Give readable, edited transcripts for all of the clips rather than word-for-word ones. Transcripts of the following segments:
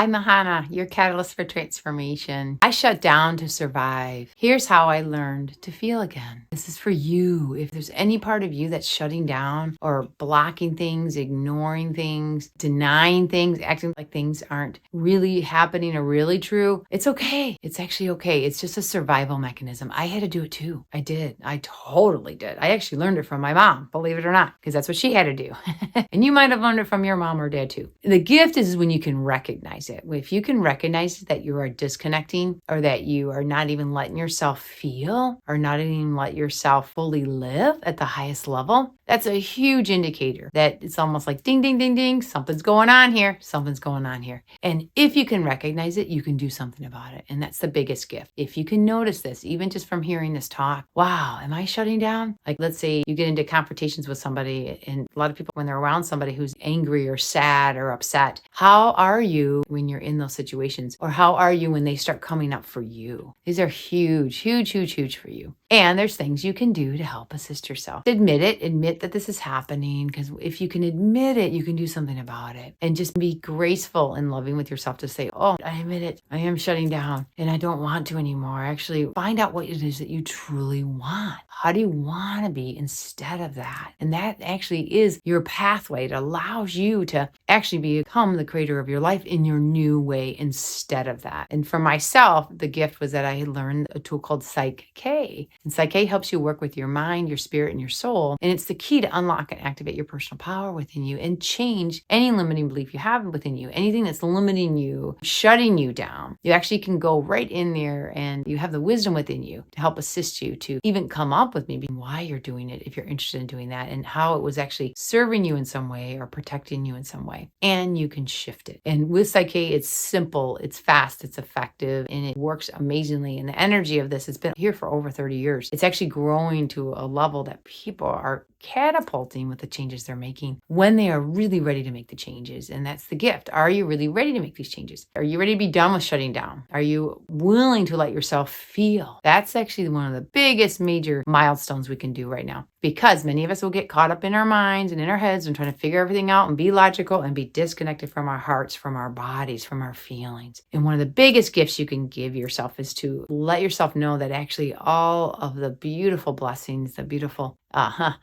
I'm Mahana, your catalyst for transformation. I shut down to survive. Here's how I learned to feel again. This is for you. If there's any part of you that's shutting down or blocking things, ignoring things, denying things, acting like things aren't really happening or really true, it's okay. It's actually okay. It's just a survival mechanism. I had to do it too. I did. I totally did. I actually learned it from my mom, believe it or not, because that's what she had to do. And you might have learned it from your mom or dad too. The gift is when you can recognize it. If you can recognize that you are disconnecting or that you are not even letting yourself feel or not even let yourself fully live at the highest level, that's a huge indicator that it's almost like ding, ding, ding, ding. Something's going on here. Something's going on here. And if you can recognize it, you can do something about it. And that's the biggest gift. If you can notice this, even just from hearing this talk, wow, am I shutting down? Like, let's say you get into confrontations with somebody, and a lot of people, when they're around somebody who's angry or sad or upset, how are you when you're in those situations? Or how are you when they start coming up for you? These are huge, huge, huge, huge for you. And there's things you can do to help assist yourself. Admit it. Admit that this is happening, because if you can admit it, you can do something about it. And just be graceful and loving with yourself to say, oh, I admit it. I am shutting down and I don't want to anymore. Actually, find out what it is that you truly want. How do you want to be instead of that? And that actually is your pathway. It allows you to actually become the creator of your life in your new way instead of that. And for myself, the gift was that I had learned a tool called Psych K. And Psych K helps you work with your mind, your spirit, and your soul. And it's the key to unlock and activate your personal power within you and change any limiting belief you have within you. Anything that's limiting you, shutting you down, you actually can go right in there, and you have the wisdom within you to help assist you to even come up with maybe why you're doing it, if you're interested in doing that, and how it was actually serving you in some way or protecting you in some way. And you can shift it. And with Psych K, it's simple, it's fast, it's effective, and it works amazingly. And the energy of this has been here for over 30 years. It's actually growing to a level that people are catapulting with the changes they're making when they are really ready to make the changes. And that's the gift. Are you really ready to make these changes? Are you ready to be done with shutting down? Are you willing to let yourself feel? That's actually one of the biggest major milestones we can do right now, because many of us will get caught up in our minds and in our heads and trying to figure everything out and be logical and be disconnected from our hearts, from our bodies, from our feelings. And one of the biggest gifts you can give yourself is to let yourself know that actually all of the beautiful blessings, the beautiful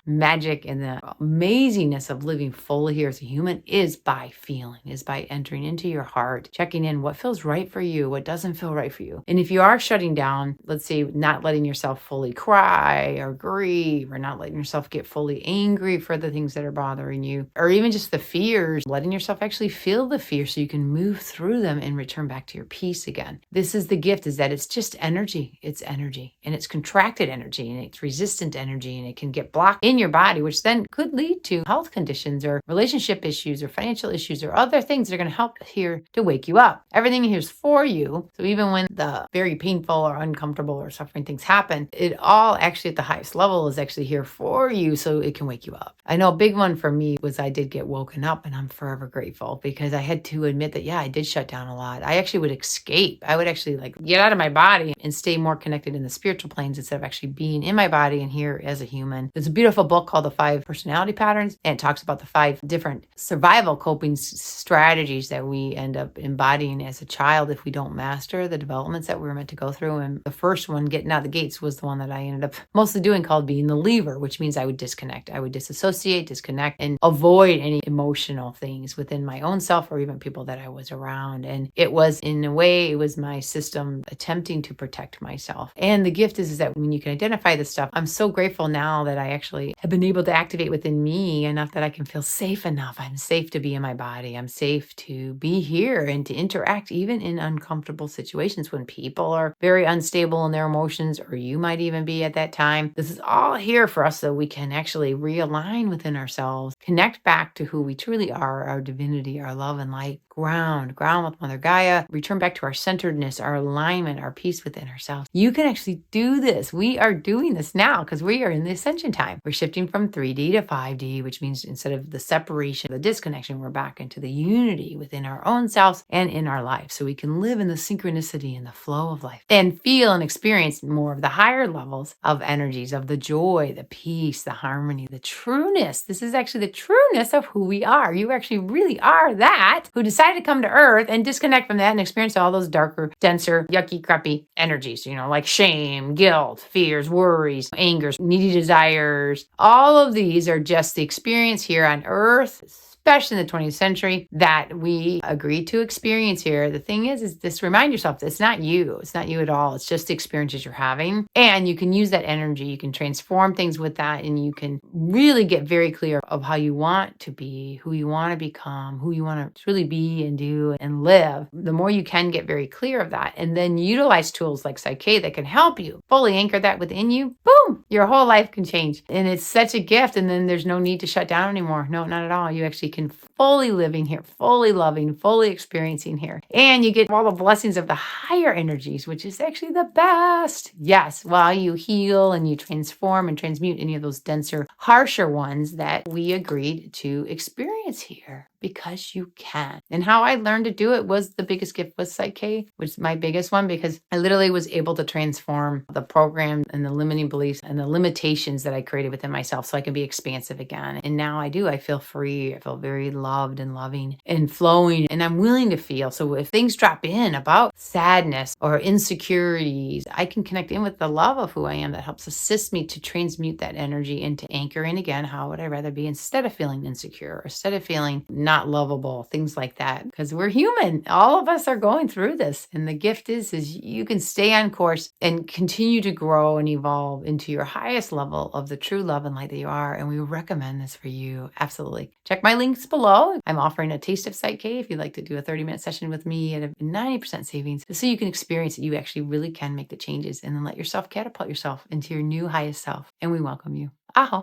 magic and the amazingness of living fully here as a human is by feeling, is by entering into your heart, checking in what feels right for you, what doesn't feel right for you. And if you are shutting down, let's say not letting yourself fully cry or grieve, or not letting yourself get fully angry for the things that are bothering you, or even just the fears, letting yourself actually feel the fear so you can move through them and return back to your peace again. This is the gift, is that it's just energy. It's energy, and it's contracted energy, and it's resistant energy, and it can get blocked in your body, which then could lead to health conditions or relationship issues or financial issues or other things that are going to help here to wake you up. Everything here is for you. So even when the very painful or uncomfortable or suffering things happen, it all actually at the highest level is actually here for you so it can wake you up. I know a big one for me was I did get woken up, and I'm forever grateful, because I had to admit that, yeah, I did shut down a lot. I actually would escape. I would actually get out of my body and stay more connected in the spiritual planes instead of actually being in my body and here as a human. There's a beautiful book called The 5 Personality Patterns, and it talks about the 5 different survival coping strategies that we end up embodying as a child if we don't master the developments that we were meant to go through. And the first one, getting out of the gates, was the one that I ended up mostly doing, called being the leaver, which means I would disconnect. I would disassociate, disconnect, and avoid any emotional things within my own self or even people that I was around. And it was, in a way, it was my system attempting to protect myself. And the gift is that when you can identify this stuff, I'm so grateful now that I actually have been able to activate within me enough that I can feel safe enough. I'm safe to be in my body. I'm safe to be here and to interact even in uncomfortable situations when people are very unstable in their emotions, or you might even be at that time. This is all here for us so we can actually realign within ourselves, connect back to who we truly are, our divinity, our love and light, ground with Mother Gaia, return back to our centeredness, our alignment, our peace within ourselves. You can actually do this. We are doing this now because we are in the ascension time. We're shifting from 3D to 5D, which means instead of the separation, the disconnection, we're back into the unity within our own selves and in our life. So we can live in the synchronicity and the flow of life and feel and experience more of the higher levels of energies, of the joy, the peace, the harmony, the trueness. This is actually the trueness of who we are. You actually really are that who decided decided to come to earth and disconnect from that and experience all those darker, denser, yucky, crappy energies, like shame, guilt, fears, worries, angers, needy desires. All of these are just the experience here on earth, especially in the 20th century, that we agreed to experience here. The thing is just remind yourself that it's not you. It's not you at all. It's just the experiences you're having. And you can use that energy. You can transform things with that. And you can really get very clear of how you want to be, who you want to become, who you want to truly be and do and live. The more you can get very clear of that and then utilize tools like Psyche that can help you fully anchor that within you, boom, your whole life can change. And it's such a gift. And then there's no need to shut down anymore. No, not at all. You actually can fully living here, fully loving, fully experiencing here. And you get all the blessings of the higher energies, which is actually the best. Yes, while you heal and you transform and transmute any of those denser, harsher ones that we agreed to experience here. Because you can. And how I learned to do it was the biggest gift was Psyche, which is my biggest one, because I literally was able to transform the program and the limiting beliefs and the limitations that I created within myself so I can be expansive again. And now I do. I feel free. I feel very loved and loving and flowing, and I'm willing to feel. So if things drop in about sadness or insecurities, I can connect in with the love of who I am that helps assist me to transmute that energy and to anchor in again. How would I rather be instead of feeling insecure, or instead of feeling not lovable, things like that, because we're human. All of us are going through this. And the gift is you can stay on course and continue to grow and evolve into your highest level of the true love and light that you are. And we recommend this for you. Absolutely. Check my links below. I'm offering a taste of Psyche if you'd like to do a 30-minute session with me at a 90% savings, just so you can experience that you actually really can make the changes and then let yourself catapult yourself into your new highest self. And we welcome you. Aho.